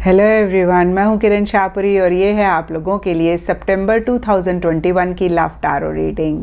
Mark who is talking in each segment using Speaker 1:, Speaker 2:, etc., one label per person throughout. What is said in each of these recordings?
Speaker 1: Hello everyone, मैं हूं किरण शाहपुरी और ये है आप लोगों के लिए सितंबर 2021 की लव टैरो रीडिंग।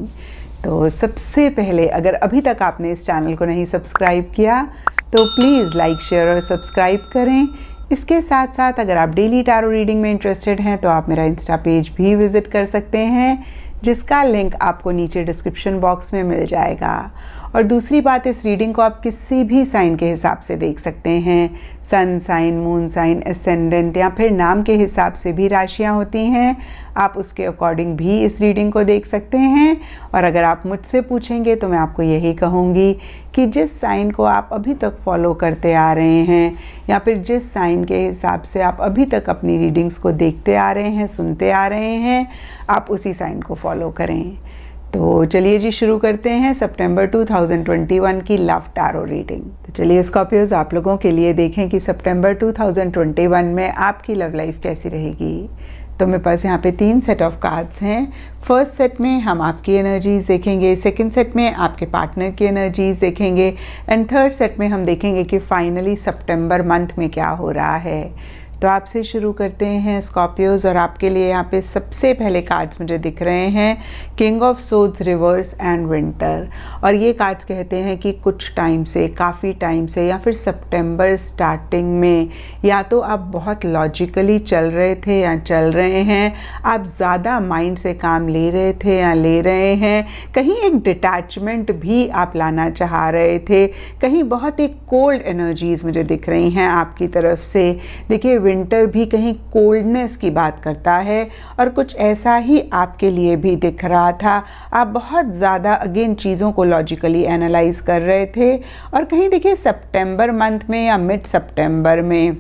Speaker 1: तो सबसे पहले अगर अभी तक आपने इस चैनल को नहीं सब्सक्राइब किया तो प्लीज़ लाइक शेयर और सब्सक्राइब करें। इसके साथ साथ अगर आप डेली टैरो रीडिंग में इंटरेस्टेड हैं तो आप मेरा इंस्टा पेज भी विज़िट कर सकते हैं, जिसका लिंक आपको नीचे डिस्क्रिप्शन बॉक्स में मिल जाएगा। और दूसरी बात, इस रीडिंग को आप किसी भी साइन के हिसाब से देख सकते हैं। Sun sign, moon sign, ascendant या फिर नाम के हिसाब से भी राशियां होती हैं। आप उसके अकॉर्डिंग भी इस रीडिंग को देख सकते हैं। और अगर आप मुझसे पूछेंगे तो मैं आपको यही कहूँगी कि जिस साइन को आप अभी तक फॉलो करते आ रहे हैं या फिर जिस साइन के हिसाब से आप अभी तक अपनी रीडिंग्स को देखते आ रहे हैं, सुनते आ रहे हैं, आप उसी साइन को फॉलो करें। तो चलिए जी शुरू करते हैं सितंबर 2021 की लव टैरो रीडिंग। तो चलिए स्कॉर्पियोज, आप लोगों के लिए देखें कि सितंबर 2021 में आपकी लव लाइफ कैसी रहेगी। तो मेरे पास यहाँ पे 3 सेट ऑफ कार्ड्स हैं। फर्स्ट सेट में हम आपकी एनर्जीज देखेंगे, सेकंड सेट में आपके पार्टनर की एनर्जीज देखेंगे एंड थर्ड सेट में हम देखेंगे कि फाइनली सितंबर मंथ में क्या हो रहा है। तो आपसे शुरू करते हैं स्कॉर्पियोज, और आपके लिए यहाँ पे सबसे पहले कार्ड्स मुझे दिख रहे हैं king of swords reverse and winter. और ये कार्ड्स कहते हैं कि कुछ टाइम से, काफ़ी टाइम से या फिर सितंबर स्टार्टिंग में या तो आप बहुत लॉजिकली चल रहे थे या चल रहे हैं, आप ज़्यादा माइंड से काम ले रहे थे या ले रहे हैं, कहीं एक डिटैचमेंट भी आप लाना चाह रहे थे, कहीं बहुत एक कोल्ड एनर्जीज़ मुझे दिख रही हैं आपकी तरफ से। देखिए, विंटर भी कहीं कोल्डनेस की बात करता है और कुछ ऐसा ही आपके लिए भी दिख रहा था। आप बहुत ज़्यादा अगेन चीज़ों को लॉजिकली एनालाइज कर रहे थे और कहीं देखिए सितंबर मंथ में या मिड सितंबर में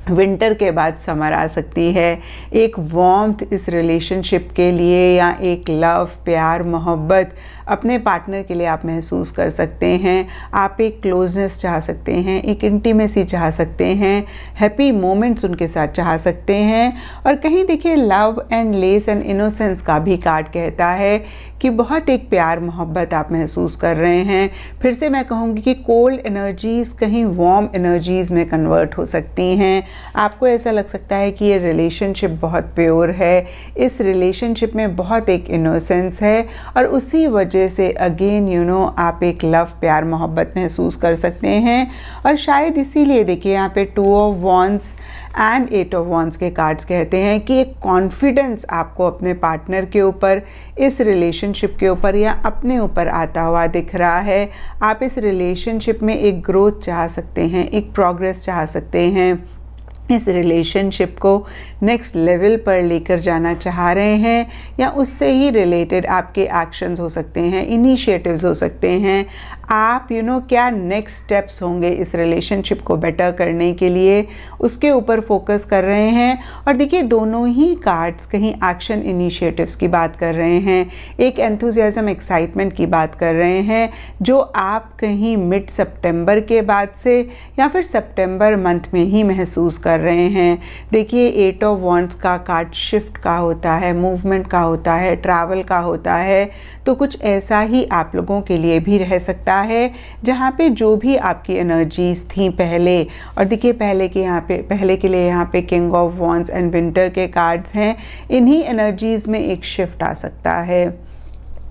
Speaker 1: विंटर के बाद समर आ सकती है। एक वार्मथ इस रिलेशनशिप के लिए या एक लव, प्यार, मोहब्बत अपने पार्टनर के लिए आप महसूस कर सकते हैं। आप एक क्लोजनेस चाह सकते हैं, एक इंटीमेसी चाह सकते हैं, हैप्पी मोमेंट्स उनके साथ चाह सकते हैं। और कहीं देखिए love and less and innocence का भी कार्ड कहता है कि बहुत एक प्यार मोहब्बत आप महसूस कर रहे हैं। फिर से मैं कहूँगी कि कोल्ड एनर्जीज़ कहीं वार्म एनर्जीज़ में कन्वर्ट हो सकती हैं। आपको ऐसा लग सकता है कि ये रिलेशनशिप बहुत प्योर है, इस रिलेशनशिप में बहुत एक इनोसेंस है और उसी वजह से अगेन आप एक लव, प्यार, मोहब्बत महसूस कर सकते हैं। और शायद इसीलिए देखिए यहाँ पे 2 of wands and 8 of wands के कार्ड्स कहते हैं कि एक कॉन्फिडेंस आपको अपने पार्टनर के ऊपर, इस रिलेशनशिप के ऊपर या अपने ऊपर आता हुआ दिख रहा है। आप इस रिलेशनशिप में एक ग्रोथ चाह सकते हैं, एक प्रोग्रेस चाह सकते हैं, इस रिलेशनशिप को नेक्स्ट लेवल पर लेकर जाना चाह रहे हैं या उससे ही रिलेटेड आपके एक्शंस हो सकते हैं, इनिशिएटिव्स हो सकते हैं। आप क्या नेक्स्ट स्टेप्स होंगे इस रिलेशनशिप को बेटर करने के लिए, उसके ऊपर फोकस कर रहे हैं। और देखिए दोनों ही कार्ड्स कहीं एक्शन इनिशिएटिव्स की बात कर रहे हैं, एक एंथुजियाज्म, एक्साइटमेंट की बात कर रहे हैं जो आप कहीं मिड सितंबर के बाद से या फिर सितंबर मंथ में ही महसूस कर रहे हैं। देखिए 8 ऑफ वॉन्ड्स का कार्ड शिफ्ट का होता है, मूवमेंट का होता है, ट्रैवल का होता है। तो कुछ ऐसा ही आप लोगों के लिए भी रह सकता है जहाँ पे जो भी आपकी एनर्जीज थी पहले, और देखिए पहले के लिए यहाँ पे king of wands and winter के कार्ड्स हैं, इन्हीं एनर्जीज में एक शिफ्ट आ सकता है।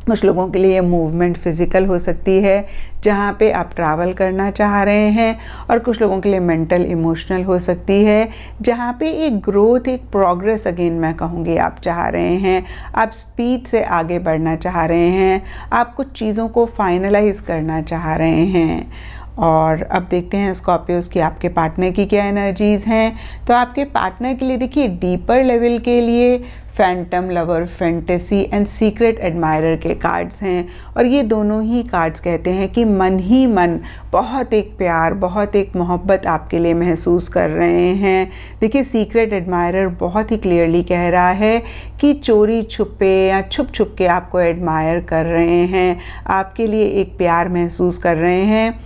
Speaker 1: कुछ लोगों के लिए मूवमेंट फिज़िकल हो सकती है जहाँ पे आप ट्रैवल करना चाह रहे हैं, और कुछ लोगों के लिए मेंटल, इमोशनल हो सकती है जहाँ पे एक ग्रोथ, एक प्रोग्रेस अगेन मैं कहूँगी आप चाह रहे हैं। आप स्पीड से आगे बढ़ना चाह रहे हैं, आप कुछ चीज़ों को फाइनलाइज करना चाह रहे हैं। और अब देखते हैं स्कॉर्पियोज की आपके पार्टनर की क्या एनर्जीज़ हैं। तो आपके पार्टनर के लिए देखिए डीपर लेवल के लिए Phantom lover, fantasy and secret admirer के कार्ड्स हैं। और ये दोनों ही कार्ड्स कहते हैं कि मन ही मन बहुत एक प्यार, बहुत एक मोहब्बत आपके लिए महसूस कर रहे हैं। देखिए सीक्रेट एडमायरर बहुत ही क्लियरली कह रहा है कि चोरी छुपे या छुप छुप के आपको एडमायर कर रहे हैं, आपके लिए एक प्यार महसूस कर रहे हैं।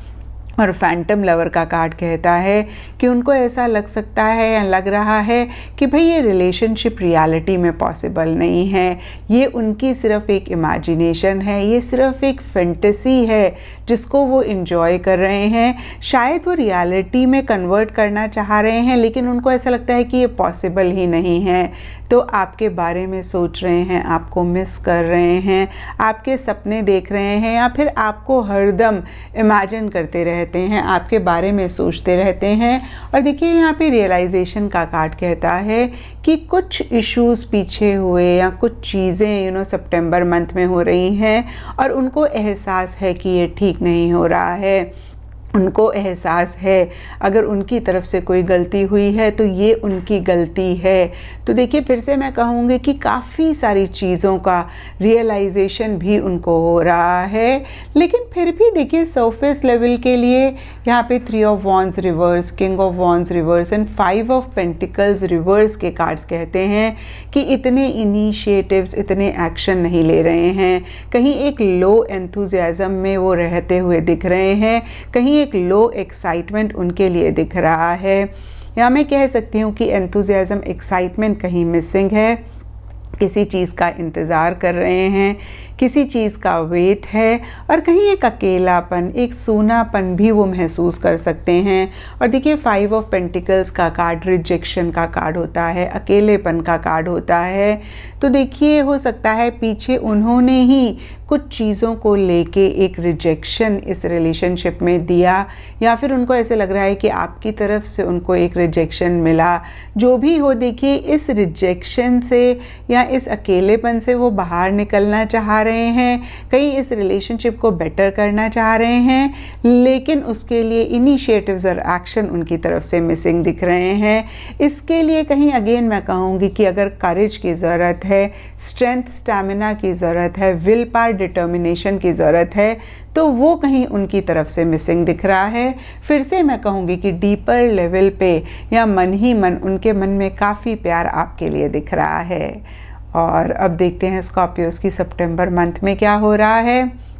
Speaker 1: और फैंटम लवर का कार्ड कहता है कि उनको ऐसा लग सकता है या लग रहा है कि भाई ये रिलेशनशिप रियलिटी में पॉसिबल नहीं है, ये उनकी सिर्फ एक इमेजिनेशन है, ये सिर्फ एक फैंटेसी है जिसको वो इन्जॉय कर रहे हैं। शायद वो रियलिटी में कन्वर्ट करना चाह रहे हैं लेकिन उनको ऐसा लगता है कि ये पॉसिबल ही नहीं है। तो आपके बारे में सोच रहे हैं, आपको मिस कर रहे हैं, आपके सपने देख रहे हैं या फिर आपको हरदम इमेजिन करते रहते हैं, आपके बारे में सोचते रहते हैं। और देखिए यहाँ पे रियलाइजेशन का कार्ड कहता है कि कुछ इश्यूज़ पीछे हुए या कुछ चीज़ें सितंबर मंथ में हो रही हैं और उनको एहसास है कि ये ठीक नहीं हो रहा है। उनको एहसास है अगर उनकी तरफ से कोई गलती हुई है तो ये उनकी गलती है। तो देखिए फिर से मैं कहूँगी कि काफ़ी सारी चीज़ों का रियलाइजेशन भी उनको हो रहा है, लेकिन फिर भी देखिए सरफेस लेवल के लिए यहाँ पे 3 of wands reverse, king of wands reverse and 5 of pentacles reverse के कार्ड्स कहते हैं कि इतने इनिशिएटिव्स, इतने एक्शन नहीं ले रहे हैं। कहीं एक लो एंथुजियाज्म में वो रहते हुए दिख रहे हैं, कहीं एक लो एक्साइटमेंट उनके लिए दिख रहा है, या मैं कह सकती हूँ कि एंथुजियाज्म, एक्साइटमेंट कहीं मिसिंग है। किसी चीज़ का इंतज़ार कर रहे हैं, किसी चीज़ का वेट है और कहीं एक अकेलापन, एक सूनापन भी वो महसूस कर सकते हैं। और देखिए 5 ऑफ पेंटिकल्स का कार्ड रिजेक्शन का कार्ड होता है, अकेलेपन का कार्ड होता है। तो देखिए हो सकता है पीछे उन्होंने ही कुछ चीज़ों को लेके एक रिजेक्शन इस रिलेशनशिप में दिया, या फिर उनको ऐसे लग रहा है कि आपकी तरफ से उनको एक रिजेक्शन मिला। जो भी हो देखिए इस रिजेक्शन से या इस अकेलेपन से वो बाहर निकलना चाह रहे हैं, कहीं इस रिलेशनशिप को बेटर करना चाह रहे हैं, लेकिन उसके लिए इनिशिएटिव्स और एक्शन उनकी तरफ से मिसिंग दिख रहे हैं। इसके लिए कहीं अगेन मैं कहूँगी कि अगर करेज की ज़रूरत है, स्ट्रेंथ, स्टैमिना की ज़रूरत है, विल पावर, डिटर्मिनेशन की ज़रूरत है, तो वो कहीं उनकी तरफ से मिसिंग दिख रहा है। फिर से मैं कहूँगी कि डीपर लेवल पे या मन ही मन उनके मन में काफ़ी प्यार आपके लिए दिख रहा है। और अब देखते हैं स्कॉर्पियोस की सितंबर मंथ में क्या हो रहा है।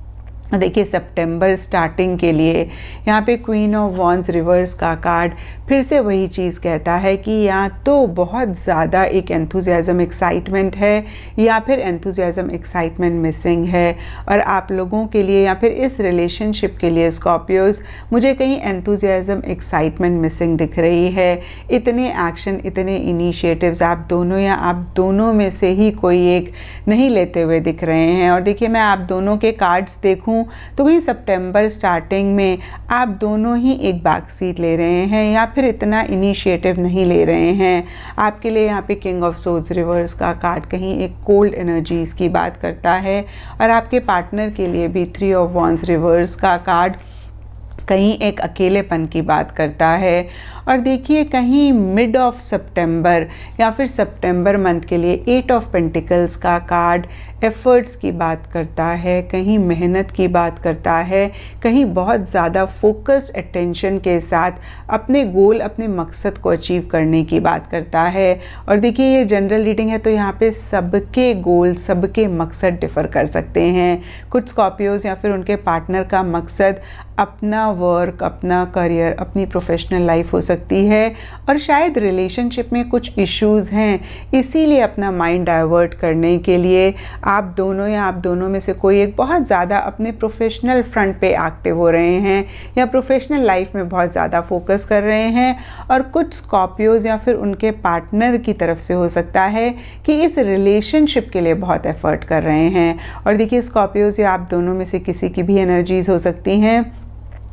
Speaker 1: देखिए सितंबर स्टार्टिंग के लिए यहाँ पे क्वीन ऑफ वॉन्ड्स रिवर्स का कार्ड फिर से वही चीज़ कहता है कि या तो बहुत ज़्यादा एक एंथुजियाज्म, एक्साइटमेंट है, या फिर एंथुजियाज्म, एक्साइटमेंट मिसिंग है। और आप लोगों के लिए या फिर इस रिलेशनशिप के लिए स्कॉर्पियोस, मुझे कहीं एंथुजियाज्म, एक्साइटमेंट मिसिंग दिख रही है। इतने एक्शन, इतने इनिशिएटिव्स आप दोनों या आप दोनों में से ही कोई एक नहीं लेते हुए दिख रहे हैं। और देखिए मैं आप दोनों के कार्ड्स देखूं तो कहीं सितंबर स्टार्टिंग में आप दोनों ही एक बैक सीट ले रहे हैं या फिर इतना इनिशिएटिव नहीं ले रहे हैं। आपके लिए यहाँ पे किंग ऑफ सोर्ड्स रिवर्स का कार्ड कहीं एक कोल्ड एनर्जीज की बात करता है, और आपके पार्टनर के लिए भी 3 ऑफ वॉन्ड्स रिवर्स का कार्ड कहीं एक अकेलेपन की बात करता है। और देखिए कहीं मिड ऑफ सितंबर या फिर सितंबर मंथ के लिए 8 ऑफ पेंटिकल्स का कार्ड एफर्ट्स की बात करता है, कहीं मेहनत की बात करता है, कहीं बहुत ज़्यादा फोकस्ड अटेंशन के साथ अपने गोल, अपने मकसद को अचीव करने की बात करता है। और देखिए ये जनरल रीडिंग है तो यहाँ पे सबके गोल, सबके मकसद डिफ़र कर सकते हैं। कुछ स्कॉर्पियोज या फिर उनके पार्टनर का मकसद अपना वर्क, अपना करियर, अपनी प्रोफेशनल लाइफ हो सकती है, और शायद रिलेशनशिप में कुछ इश्यूज़ हैं, इसीलिए अपना माइंड डाइवर्ट करने के लिए आप दोनों या आप दोनों में से कोई एक बहुत ज़्यादा अपने प्रोफेशनल फ्रंट पे एक्टिव हो रहे हैं या प्रोफेशनल लाइफ में बहुत ज़्यादा फोकस कर रहे हैं। और कुछ स्कॉर्पियोज या फिर उनके पार्टनर की तरफ से हो सकता है कि इस रिलेशनशिप के लिए बहुत एफर्ट कर रहे हैं। और देखिए स्कॉर्पियोज या आप दोनों में से किसी की भी एनर्जीज़ हो सकती हैं,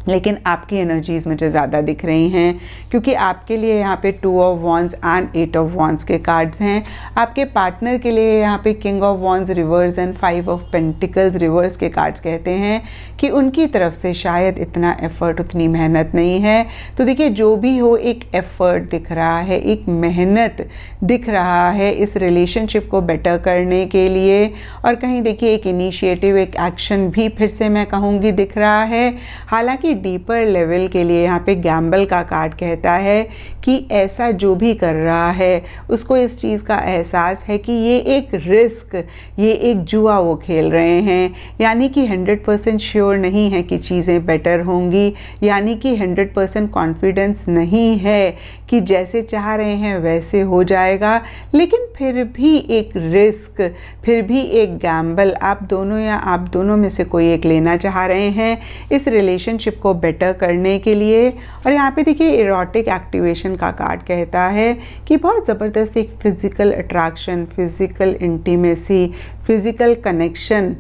Speaker 1: लेकिन आपकी एनर्जीज़ मुझे ज़्यादा दिख रही हैं क्योंकि आपके लिए यहाँ पे 2 of wands and 8 of wands के कार्ड्स हैं। आपके पार्टनर के लिए यहाँ पे king of wands reverse and 5 of pentacles reverse के कार्ड्स कहते हैं कि उनकी तरफ से शायद इतना एफर्ट, उतनी मेहनत नहीं है। तो देखिए जो भी हो एक एफर्ट दिख रहा है, एक मेहनत दिख रहा है इस रिलेशनशिप को बेटर करने के लिए। और कहीं देखिए एक इनिशिएटिव, एक एक्शन भी फिर से मैं कहूँगी दिख रहा है। हालांकि डीपर लेवल के लिए यहाँ पे गैम्बल का कार्ड कहता है कि ऐसा जो भी कर रहा है उसको इस चीज़ का एहसास है कि ये एक रिस्क, ये एक जुआ वो खेल रहे हैं। यानी कि 100% श्योर नहीं है कि चीज़ें बेटर होंगी, यानी कि 100% कॉन्फिडेंस नहीं है कि जैसे चाह रहे हैं वैसे हो जाएगा, लेकिन फिर भी एक रिस्क, फिर भी एक गैम्बल आप दोनों या आप दोनों में से कोई एक लेना चाह रहे हैं इस रिलेशनशिप को बेटर करने के लिए। और यहाँ पे देखिए इरोटिक एक्टिवेशन का कार्ड कहता है कि बहुत ज़बरदस्त एक physical attraction, physical intimacy, physical connection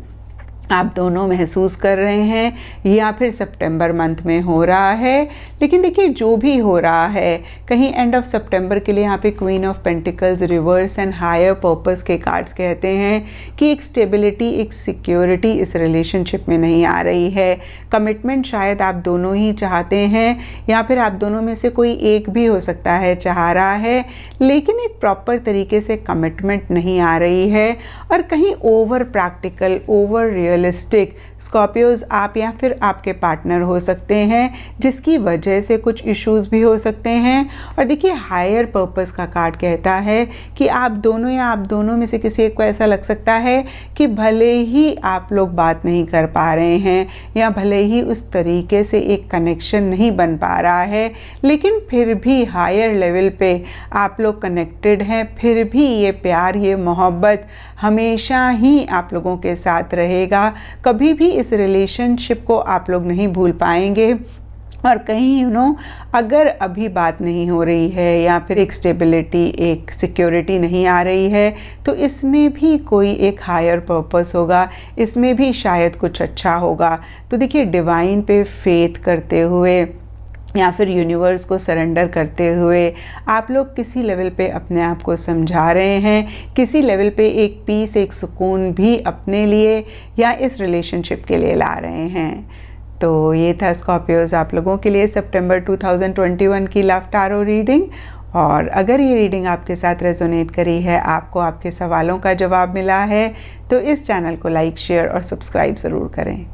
Speaker 1: आप दोनों महसूस कर रहे हैं या फिर सितंबर मंथ में हो रहा है। लेकिन देखिए जो भी हो रहा है, कहीं एंड ऑफ सितंबर के लिए यहाँ पे queen of pentacles reverse and higher purpose के कार्ड्स कहते हैं कि एक स्टेबिलिटी, एक सिक्योरिटी इस रिलेशनशिप में नहीं आ रही है। कमिटमेंट शायद आप दोनों ही चाहते हैं या फिर आप दोनों में से कोई एक भी हो सकता है चाह रहा है, लेकिन एक प्रॉपर तरीके से कमिटमेंट नहीं आ रही है। और कहीं over practical, over realistic Scorpios आप या फिर आपके पार्टनर हो सकते हैं, जिसकी वजह से कुछ इश्यूज भी हो सकते हैं। और देखिए हायर पर्पस का कार्ड कहता है कि आप दोनों या आप दोनों में से किसी एक को ऐसा लग सकता है कि भले ही आप लोग बात नहीं कर पा रहे हैं या भले ही उस तरीके से एक कनेक्शन नहीं बन पा रहा है, लेकिन फिर भी हायर लेवल पे आप लोग कनेक्टेड हैं, फिर भी ये प्यार, ये मोहब्बत हमेशा ही आप लोगों के साथ रहेगा। कभी भी इस रिलेशनशिप को आप लोग नहीं भूल पाएंगे। और कहीं अगर अभी बात नहीं हो रही है या फिर एक स्टेबिलिटी, एक सिक्योरिटी नहीं आ रही है, तो इसमें भी कोई एक हायर पर्पस होगा, इसमें भी शायद कुछ अच्छा होगा। तो देखिए डिवाइन पे फेथ करते हुए या फिर यूनिवर्स को सरेंडर करते हुए आप लोग किसी लेवल पे अपने आप को समझा रहे हैं, किसी लेवल पे एक पीस, एक सुकून भी अपने लिए या इस रिलेशनशिप के लिए ला रहे हैं। तो ये था स्कॉर्पियोज आप लोगों के लिए सितंबर 2021 की लव टारो रीडिंग। और अगर ये रीडिंग आपके साथ रेजोनेट करी है, आपको आपके सवालों का जवाब मिला है, तो इस चैनल को लाइक, शेयर और सब्सक्राइब ज़रूर करें।